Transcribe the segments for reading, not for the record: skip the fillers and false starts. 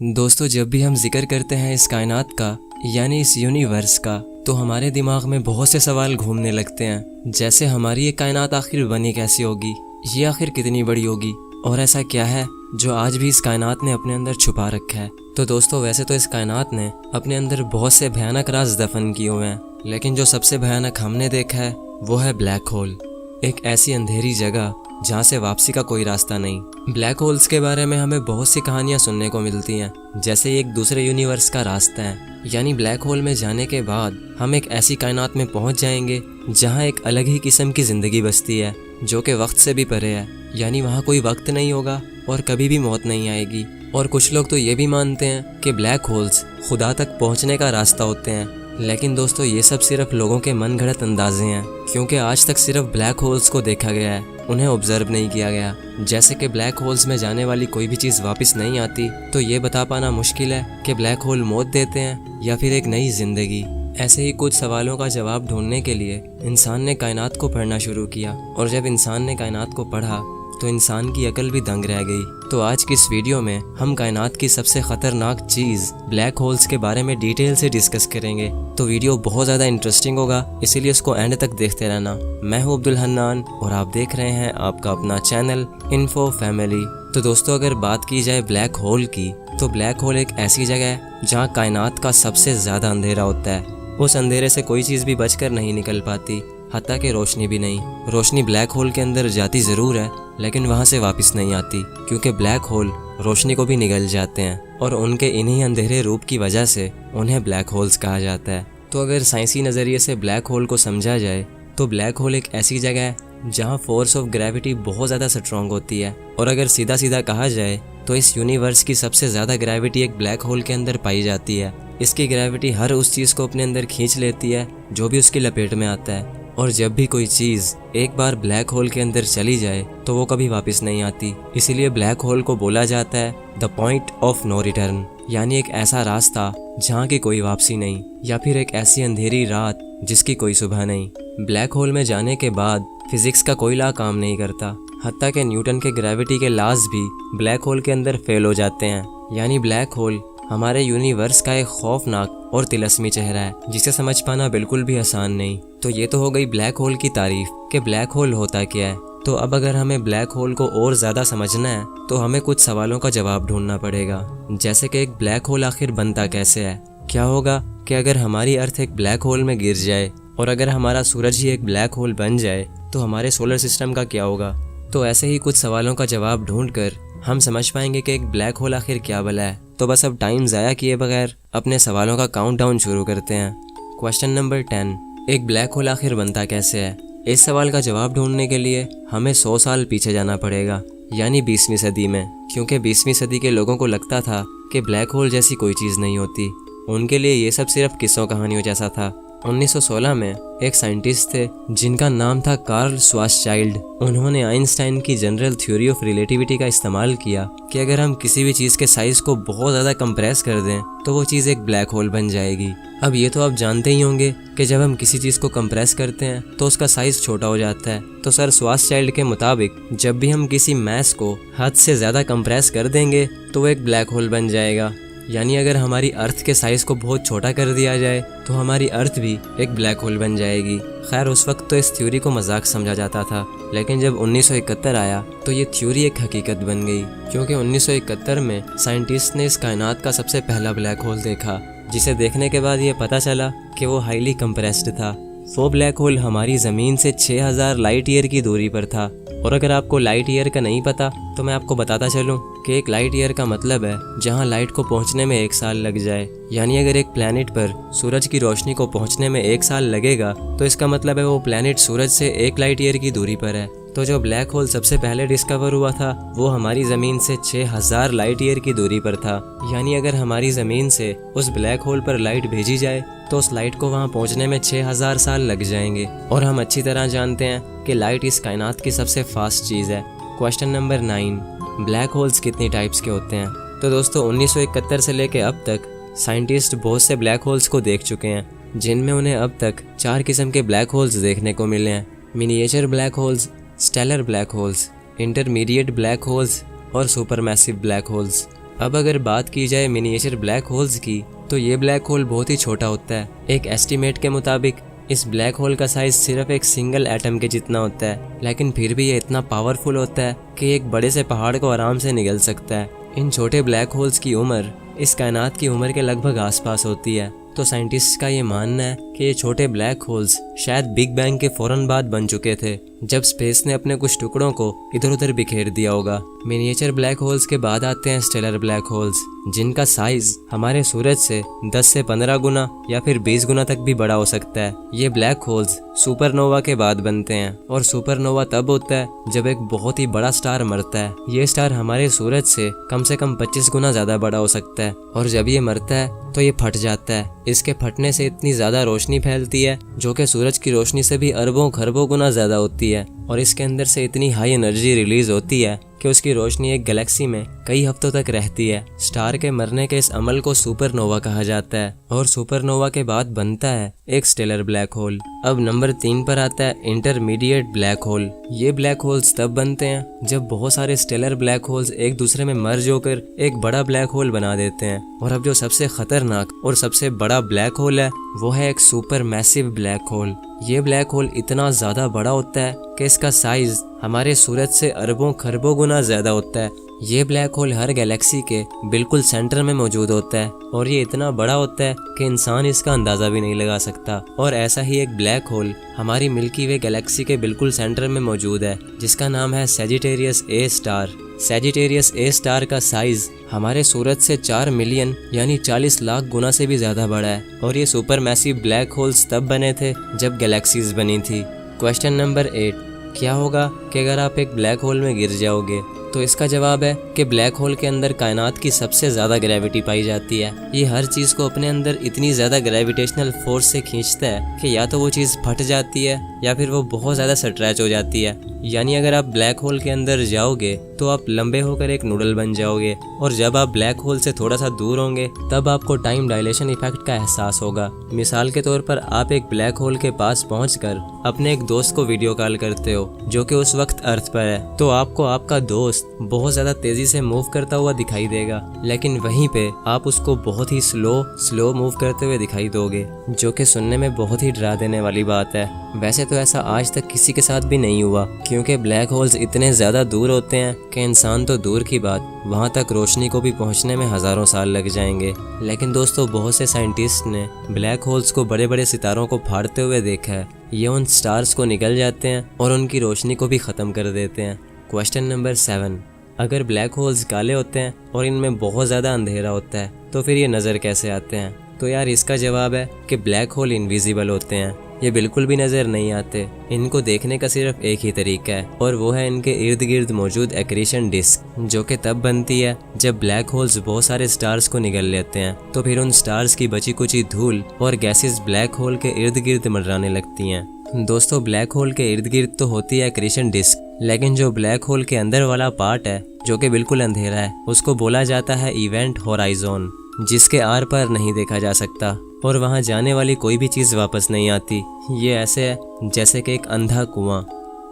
दोस्तों, जब भी हम जिक्र करते हैं इस कायनात का यानी इस यूनिवर्स का, तो हमारे दिमाग में बहुत से सवाल घूमने लगते हैं। जैसे हमारी ये कायनात आखिर बनी कैसी होगी, ये आखिर कितनी बड़ी होगी, और ऐसा क्या है जो आज भी इस कायनात ने अपने अंदर छुपा रखा है। तो दोस्तों, वैसे तो इस कायनात ने अपने अंदर बहुत से भयानक राज दफन किए हुए हैं, लेकिन जो सबसे भयानक हमने देखा है वो है ब्लैक होल। एक ऐसी अंधेरी जगह जहाँ से वापसी का कोई रास्ता नहीं। ब्लैक होल्स के बारे में हमें बहुत सी कहानियाँ सुनने को मिलती हैं, जैसे एक दूसरे यूनिवर्स का रास्ता है। यानी ब्लैक होल में जाने के बाद हम एक ऐसी कायनात में पहुँच जाएंगे जहाँ एक अलग ही किस्म की ज़िंदगी बसती है, जो कि वक्त से भी परे है। यानी वहाँ कोई वक्त नहीं होगा और कभी भी मौत नहीं आएगी। और कुछ लोग तो ये भी मानते हैं कि ब्लैक होल्स खुदा तक पहुँचने का रास्ता होते हैं। लेकिन दोस्तों, ये सब सिर्फ लोगों के मन गढ़ंत अंदाजे हैं, क्योंकि आज तक सिर्फ ब्लैक होल्स को देखा गया है, उन्हें ऑब्जर्व नहीं किया गया। जैसे कि ब्लैक होल्स में जाने वाली कोई भी चीज़ वापस नहीं आती, तो ये बता पाना मुश्किल है कि ब्लैक होल मौत देते हैं या फिर एक नई जिंदगी। ऐसे ही कुछ सवालों का जवाब ढूंढने के लिए इंसान ने कायनात को पढ़ना शुरू किया, और जब इंसान ने कायनात को पढ़ा तो इंसान की अकल भी दंग रह गई। तो आज की इस वीडियो में हम कायनात की सबसे खतरनाक चीज़ ब्लैक होल्स के बारे में डिटेल से डिस्कस करेंगे। तो वीडियो बहुत ज़्यादा इंटरेस्टिंग होगा, इसीलिए इसको एंड तक देखते रहना। मैं हूँ अब्दुल हन्नान और आप देख रहे हैं आपका अपना चैनल इन्फो फैमिली। तो दोस्तों, अगर बात की जाए ब्लैक होल की, तो ब्लैक होल एक ऐसी जगह है जहाँ कायनात का सबसे ज़्यादा अंधेरा होता है। उस अंधेरे से कोई चीज़ भी बचकर नहीं निकल पाती, हत्ता कि रोशनी भी नहीं। रोशनी ब्लैक होल के अंदर जाती ज़रूर है, लेकिन वहाँ से वापस नहीं आती, क्योंकि ब्लैक होल रोशनी को भी निगल जाते हैं, और उनके इन्हीं अंधेरे रूप की वजह से उन्हें ब्लैक होल्स कहा जाता है। तो अगर साइंसी नज़रिए से ब्लैक होल को समझा जाए, तो ब्लैक होल एक ऐसी जगह है जहाँ फोर्स ऑफ ग्रेविटी बहुत ज़्यादा स्ट्रॉन्ग होती है। और अगर सीधा सीधा कहा जाए तो इस यूनिवर्स की सबसे ज़्यादा ग्रेविटी एक ब्लैक होल के अंदर पाई जाती है। इसकी ग्रेविटी हर उस चीज़ को अपने अंदर खींच लेती है जो भी उसकी लपेट में आता है। और जब भी कोई चीज़ एक बार ब्लैक होल के अंदर चली जाए तो वो कभी वापस नहीं आती। इसीलिए ब्लैक होल को बोला जाता है the point of no return, यानी एक ऐसा रास्ता जहाँ की कोई वापसी नहीं, या फिर एक ऐसी अंधेरी रात जिसकी कोई सुबह नहीं। ब्लैक होल में जाने के बाद फिजिक्स का कोई लॉ काम नहीं करता, हत्ता कि न्यूटन के ग्रेविटी के लॉज भी ब्लैक होल के अंदर फेल हो जाते हैं। यानी ब्लैक होल हमारे यूनिवर्स का एक खौफनाक और तिलस्मी चेहरा है, जिसे समझ पाना बिल्कुल भी आसान नहीं। तो ये तो हो गई ब्लैक होल की तारीफ कि ब्लैक होल होता क्या है। तो अब अगर हमें ब्लैक होल को और ज़्यादा समझना है, तो हमें कुछ सवालों का जवाब ढूंढना पड़ेगा। जैसे कि एक ब्लैक होल आखिर बनता कैसे है। क्या होगा कि अगर हमारी अर्थ एक ब्लैक होल में गिर जाए, और अगर हमारा सूरज ही एक ब्लैक होल बन जाए, तो हमारे सोलर सिस्टम का क्या होगा। तो ऐसे ही कुछ सवालों का जवाब ढूंढकर हम समझ पाएंगे कि एक ब्लैक होल आखिर क्या भला है। तो बस अब टाइम ज़ाया किए बगैर अपने सवालों का काउंटडाउन शुरू करते हैं। क्वेश्चन नंबर 10, एक ब्लैक होल आखिर बनता कैसे है। इस सवाल का जवाब ढूंढने के लिए हमें 100 साल पीछे जाना पड़ेगा, यानी 20वीं सदी में, क्योंकि 20वीं सदी के लोगों को लगता था कि ब्लैक होल जैसी कोई चीज़ नहीं होती। उनके लिए ये सब सिर्फ किस्सों कहानियों जैसा था। 1916 में एक साइंटिस्ट थे जिनका नाम था कार्ल श्वार्ज़चाइल्ड। उन्होंने आइंस्टाइन की जनरल थ्योरी ऑफ रिलेटिविटी का इस्तेमाल किया कि अगर हम किसी भी चीज़ के साइज़ को बहुत ज़्यादा कंप्रेस कर दें तो वो चीज़ एक ब्लैक होल बन जाएगी। अब ये तो आप जानते ही होंगे कि जब हम किसी चीज़ को कंप्रेस करते हैं तो उसका साइज़ छोटा हो जाता है। तो सर श्वार्ज़चाइल्ड के मुताबिक जब भी हम किसी मैस को हद से ज़्यादा कंप्रेस कर देंगे तो वो एक ब्लैक होल बन जाएगा। यानी अगर हमारी अर्थ के साइज़ को बहुत छोटा कर दिया जाए तो हमारी अर्थ भी एक ब्लैक होल बन जाएगी। खैर, उस वक्त तो इस थ्योरी को मजाक समझा जाता था, लेकिन जब 1971 आया तो ये थ्योरी एक हकीकत बन गई, क्योंकि 1971 में साइंटिस्ट ने इस कायनात का सबसे पहला ब्लैक होल देखा, जिसे देखने के बाद ये पता चला कि वो हाईली कंप्रेस्ड था। वो ब्लैक होल हमारी ज़मीन से 6000 लाइट ईयर की दूरी पर था। और अगर आपको लाइट ईयर का नहीं पता तो मैं आपको बताता चलूं कि एक लाइट ईयर का मतलब है जहां लाइट को पहुंचने में 1 साल लग जाए। यानी अगर एक प्लैनेट पर सूरज की रोशनी को पहुंचने में 1 साल लगेगा तो इसका मतलब है वो प्लैनेट सूरज से 1 लाइट ईयर की दूरी पर है। तो जो ब्लैक होल सबसे पहले डिस्कवर हुआ था वो हमारी ज़मीन से 6000 लाइट ईयर की दूरी पर था। यानी अगर हमारी ज़मीन से उस ब्लैक होल पर लाइट भेजी जाए तो उस लाइट को वहाँ पहुँचने में 6000 साल लग जाएंगे। और हम अच्छी तरह जानते हैं कि लाइट इस कायनात की सबसे फास्ट चीज़ है। क्वेश्चन नंबर 9, ब्लैक होल्स कितनी टाइप्स के होते हैं। तो दोस्तों, 1971 से लेकर अब तक साइंटिस्ट बहुत से ब्लैक होल्स को देख चुके हैं, जिनमें उन्हें अब तक 4 किस्म के ब्लैक होल्स देखने को मिले हैं। Miniature black holes, stellar black holes, intermediate black holes और सुपरमैसिव ब्लैक होल्स। अब अगर बात की जाए मिनिएचर ब्लैक होल्स की, तो ये ब्लैक होल बहुत ही छोटा होता है। एक एस्टीमेट के मुताबिक इस ब्लैक होल का साइज सिर्फ एक सिंगल एटम के जितना होता है, लेकिन फिर भी ये इतना पावरफुल होता है कि एक बड़े से पहाड़ को आराम से निगल सकता है। इन छोटे ब्लैक होल्स की उम्र इस कायनात की उम्र के लगभग आसपास होती है। तो साइंटिस्ट का ये मानना है कि ये छोटे ब्लैक होल्स शायद बिग बैंग के फौरन बाद बन चुके थे, जब स्पेस ने अपने कुछ टुकड़ों को इधर उधर बिखेर दिया होगा। मिनिएचर ब्लैक होल्स के बाद आते हैं स्टेलर ब्लैक होल्स, जिनका साइज हमारे सूरज से 10 से 15 गुना या फिर 20 गुना तक भी बड़ा हो सकता है। ये ब्लैक होल्स सुपरनोवा के बाद बनते हैं, और सुपरनोवा तब होता है जब एक बहुत ही बड़ा स्टार मरता है। ये स्टार हमारे सूरज से कम 25 गुना ज्यादा बड़ा हो सकता है, और जब ये मरता है तो ये फट जाता है। इसके फटने से इतनी ज्यादा रोशनी फैलती है जो कि सूरज की रोशनी से भी अरबों खरबों गुना ज्यादा होती है, और इसके अंदर से इतनी हाई एनर्जी रिलीज होती है कि उसकी रोशनी एक गैलेक्सी में कई हफ्तों तक रहती है। स्टार के मरने के इस अमल को सुपरनोवा कहा जाता है, और सुपरनोवा के बाद बनता है एक स्टेलर ब्लैक होल। अब नंबर 3 पर आता है इंटरमीडिएट ब्लैक होल। ये ब्लैक होल्स तब बनते हैं जब बहुत सारे स्टेलर ब्लैक होल्स एक दूसरे में मर्ज होकर एक बड़ा ब्लैक होल बना देते हैं। और अब जो सबसे खतरनाक और सबसे बड़ा ब्लैक होल है वो है एक सुपर मैसिव ब्लैक होल। ये ब्लैक होल इतना ज्यादा बड़ा होता है कि इसका साइज हमारे सूरज से अरबों खरबों गुना ज्यादा होता है। ये ब्लैक होल हर गैलेक्सी के बिल्कुल सेंटर में मौजूद होता है, और ये इतना बड़ा होता है कि इंसान इसका अंदाजा भी नहीं लगा सकता। और ऐसा ही एक ब्लैक होल हमारी मिल्की वे गैलेक्सी के बिल्कुल सेंटर में मौजूद है, जिसका नाम है Sagittarius A star. Sagittarius A star का साइज हमारे सूरज से 4 मिलियन यानी 40 लाख गुना से भी ज्यादा बड़ा है, और ये सुपर मैसिव ब्लैक होल्स तब बने थे जब गैलेक्सीज बनी थी। क्वेश्चन नंबर 8, क्या होगा कि अगर आप एक ब्लैक होल में गिर जाओगे? तो इसका जवाब है कि ब्लैक होल के अंदर कायनात की सबसे ज्यादा ग्रेविटी पाई जाती है। ये हर चीज को अपने अंदर इतनी ज्यादा ग्रेविटेशनल फोर्स से खींचता है कि या तो वो चीज फट जाती है या फिर वो बहुत ज्यादा स्ट्रेच हो जाती है। यानी अगर आप ब्लैक होल के अंदर जाओगे तो आप लंबे होकर एक नूडल बन जाओगे, और जब आप ब्लैक होल से थोड़ा सा दूर होंगे तब आपको टाइम डायलेशन इफेक्ट का एहसास होगा। मिसाल के तौर पर आप एक ब्लैक होल के पास पहुंचकर अपने एक दोस्त को वीडियो कॉल करते हो जो कि उस वक्त अर्थ पर है, तो आपको आपका दोस्त बहुत ज्यादा तेजी से मूव करता हुआ दिखाई देगा, लेकिन वहीं पे आप उसको बहुत ही स्लो मूव करते हुए दिखाई दोगे, जो कि सुनने में बहुत ही डरा देने वाली बात है। वैसे तो ऐसा आज तक किसी के साथ भी नहीं हुआ, क्योंकि ब्लैक होल्स इतने ज्यादा दूर होते हैं कि इंसान तो दूर की बात वहां तक रोशनी को भी पहुंचने में हजारों साल लग जाएंगे। लेकिन दोस्तों, बहुत से साइंटिस्ट ने ब्लैक होल्स को बड़े बड़े सितारों को फाड़ते हुए देखा है। ये उन स्टार्स को निगल जाते हैं और उनकी रोशनी को भी खत्म कर देते हैं। क्वेश्चन नंबर 7, अगर ब्लैक होल्स काले होते हैं और इनमें बहुत ज़्यादा अंधेरा होता है तो फिर ये नज़र कैसे आते हैं? तो यार इसका जवाब है कि ब्लैक होल इनविजिबल होते हैं। ये बिल्कुल भी नज़र नहीं आते। इनको देखने का सिर्फ एक ही तरीका है, और वो है इनके इर्द गिर्द मौजूद एक्रीशन डिस्क, जो कि तब बनती है जब ब्लैक होल्स बहुत सारे स्टार्स को निगल लेते हैं, तो फिर उन स्टार्स की बची कुची धूल और गैसेस ब्लैक होल के इर्द गिर्द मंडराने लगती हैं। दोस्तों, ब्लैक होल के इर्द गिर्द तो होती है एक्रीशन डिस्क, लेकिन जो ब्लैक होल के अंदर वाला पार्ट है जो कि बिल्कुल अंधेरा है, उसको बोला जाता है इवेंट होराइजन, जिसके आर पार नहीं देखा जा सकता और वहां जाने वाली कोई भी चीज़ वापस नहीं आती। ये ऐसे है जैसे कि एक अंधा कुआं।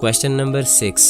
क्वेश्चन नंबर 6,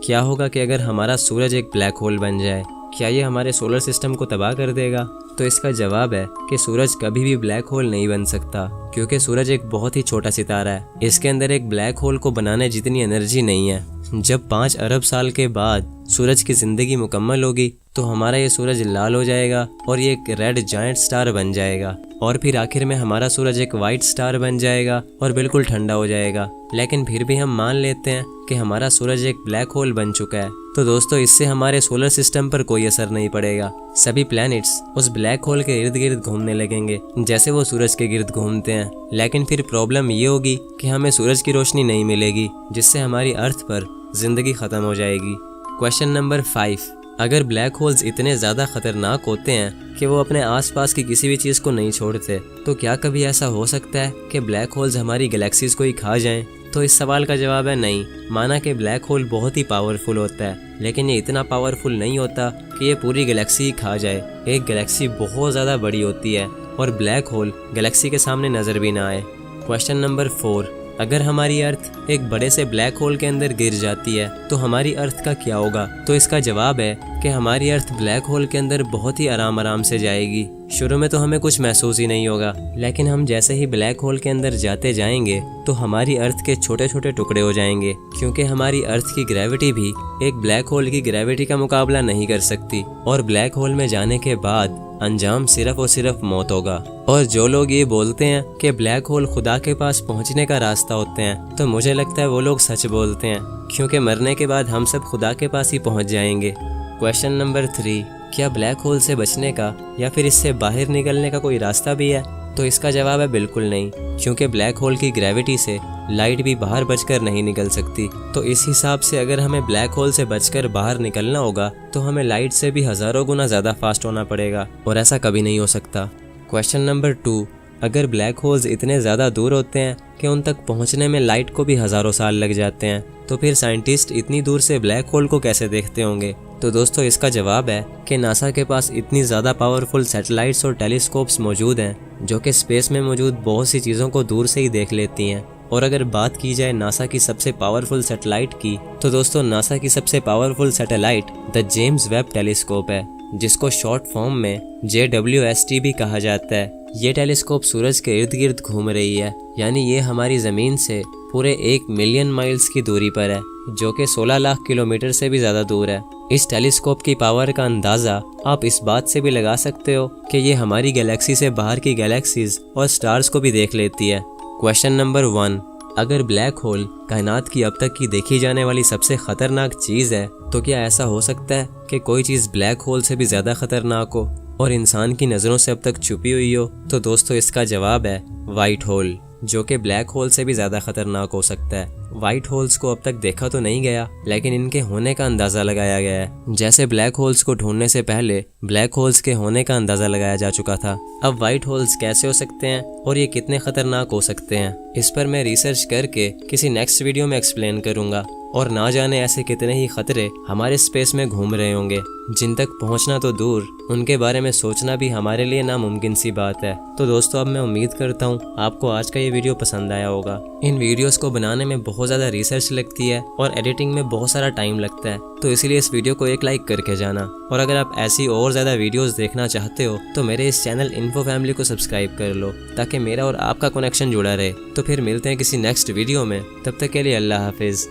क्या होगा कि अगर हमारा सूरज एक ब्लैक होल बन जाए? क्या ये हमारे सोलर सिस्टम को तबाह कर देगा? तो इसका जवाब है कि सूरज कभी भी ब्लैक होल नहीं बन सकता, क्योंकि सूरज एक बहुत ही छोटा सितारा है। इसके अंदर एक ब्लैक होल को बनाने जितनी एनर्जी नहीं है। जब 5 अरब साल के बाद सूरज की जिंदगी मुकम्मल होगी तो हमारा ये सूरज लाल हो जाएगा और ये एक रेड जायंट स्टार बन जाएगा, और फिर आखिर में हमारा सूरज एक वाइट स्टार बन जाएगा और बिल्कुल ठंडा हो जाएगा। लेकिन फिर भी हम मान लेते हैं कि हमारा सूरज एक ब्लैक होल बन चुका है, तो दोस्तों इससे हमारे सोलर सिस्टम पर कोई असर नहीं पड़ेगा। सभी प्लैनेट्स उस ब्लैक होल के इर्द गिर्द घूमने लगेंगे जैसे वो सूरज के गिर्द घूमते हैं। लेकिन फिर प्रॉब्लम ये होगी कि हमें सूरज की रोशनी नहीं मिलेगी, जिससे हमारी अर्थ पर जिंदगी खत्म हो जाएगी। क्वेश्चन नंबर 5, अगर ब्लैक होल्स इतने ज़्यादा खतरनाक होते हैं कि वो अपने आसपास की किसी भी चीज़ को नहीं छोड़ते, तो क्या कभी ऐसा हो सकता है कि ब्लैक होल्स हमारी गैलेक्सीज को ही खा जाएं? तो इस सवाल का जवाब है नहीं। माना कि ब्लैक होल बहुत ही पावरफुल होता है, लेकिन ये इतना पावरफुल नहीं होता कि ये पूरी गैलेक्सी ही खा जाए। एक गैलेक्सी बहुत ज़्यादा बड़ी होती है और ब्लैक होल गैलेक्सी के सामने नज़र भी ना आए। क्वेश्चन नंबर 4, अगर हमारी अर्थ एक बड़े से ब्लैक होल के अंदर गिर जाती है तो हमारी अर्थ का क्या होगा? तो इसका जवाब है कि हमारी अर्थ ब्लैक होल के अंदर बहुत ही आराम से जाएगी। शुरू में तो हमें कुछ महसूस ही नहीं होगा, लेकिन हम जैसे ही ब्लैक होल के अंदर जाते जाएंगे तो हमारी अर्थ के छोटे छोटे टुकड़े हो जाएंगे, क्योंकि हमारी अर्थ की ग्रेविटी भी एक ब्लैक होल की ग्रेविटी का मुकाबला नहीं कर सकती। और ब्लैक होल में जाने के बाद अंजाम सिर्फ और सिर्फ मौत होगा। और जो लोग ये बोलते हैं कि ब्लैक होल खुदा के पास पहुंचने का रास्ता होते हैं, तो मुझे लगता है वो लोग सच बोलते हैं, क्योंकि मरने के बाद हम सब खुदा के पास ही पहुंच जाएंगे। क्वेश्चन नंबर 3, क्या ब्लैक होल से बचने का या फिर इससे बाहर निकलने का कोई रास्ता भी है? तो इसका जवाब है बिल्कुल नहीं, क्योंकि ब्लैक होल की ग्रेविटी से लाइट भी बाहर बचकर नहीं निकल सकती। तो इस हिसाब से अगर हमें ब्लैक होल से बचकर बाहर निकलना होगा तो हमें लाइट से भी हज़ारों गुना ज़्यादा फास्ट होना पड़ेगा, और ऐसा कभी नहीं हो सकता। क्वेश्चन नंबर 2, अगर ब्लैक होल्स इतने ज़्यादा दूर होते हैं कि उन तक पहुंचने में लाइट को भी हज़ारों साल लग जाते हैं, तो फिर साइंटिस्ट इतनी दूर से ब्लैक होल को कैसे देखते होंगे? तो दोस्तों इसका जवाब है कि नासा के पास इतनी ज़्यादा पावरफुल सैटेलाइट्स और टेलीस्कोप्स मौजूद हैं जो कि स्पेस में मौजूद बहुत सी चीज़ों को दूर से ही देख लेती हैं। और अगर बात की जाए नासा की सबसे पावरफुल सैटेलाइट की, तो दोस्तों नासा की सबसे powerful satellite the James Webb telescope है, जिसको शॉर्ट फॉर्म में JWST भी कहा जाता है। ये टेलीस्कोप सूरज के इर्द गिर्द घूम रही है, यानी ये हमारी ज़मीन से पूरे 1 मिलियन माइल्स की दूरी पर है, जो कि 16 लाख किलोमीटर से भी ज़्यादा दूर है। इस टेलीस्कोप की पावर का अंदाज़ा आप इस बात से भी लगा सकते हो कि ये हमारी गैलेक्सी से बाहर की गैलेक्सीज और स्टार्स को भी देख लेती है। क्वेश्चन नंबर 1, अगर ब्लैक होल कायनात की अब तक की देखी जाने वाली सबसे ख़तरनाक चीज़ है, तो क्या ऐसा हो सकता है कि कोई चीज़ ब्लैक होल से भी ज़्यादा ख़तरनाक हो और इंसान की नज़रों से अब तक छुपी हुई हो? तो दोस्तों इसका जवाब है वाइट होल, जो कि ब्लैक होल से भी ज़्यादा ख़तरनाक हो सकता है। वाइट होल्स को अब तक देखा तो नहीं गया, लेकिन इनके होने का अंदाज़ा लगाया गया है। जैसे ब्लैक होल्स को ढूंढने से पहले ब्लैक होल्स के होने का अंदाज़ा लगाया जा चुका था। अब वाइट होल्स कैसे हो सकते हैं और ये कितने ख़तरनाक हो सकते हैं, इस पर मैं रिसर्च करके किसी नेक्स्ट वीडियो में एक्सप्लेन करूँगा। और ना जाने ऐसे कितने ही खतरे हमारे स्पेस में घूम रहे होंगे, जिन तक पहुंचना तो दूर, उनके बारे में सोचना भी हमारे लिए नामुमकिन सी बात है। तो दोस्तों अब मैं उम्मीद करता हूँ आपको आज का ये वीडियो पसंद आया होगा। इन वीडियोस को बनाने में बहुत ज़्यादा रिसर्च लगती है और एडिटिंग में बहुत सारा टाइम लगता है, तो इसलिए इस वीडियो को एक लाइक करके जाना। और अगर आप ऐसी और ज़्यादा वीडियोस देखना चाहते हो तो मेरे इस चैनल इन्फो फैमिली को सब्सक्राइब कर लो, ताकि मेरा और आपका कनेक्शन जुड़ा रहे। तो फिर मिलते हैं किसी नेक्स्ट वीडियो में, तब तक के लिए अल्लाह हाफिज़।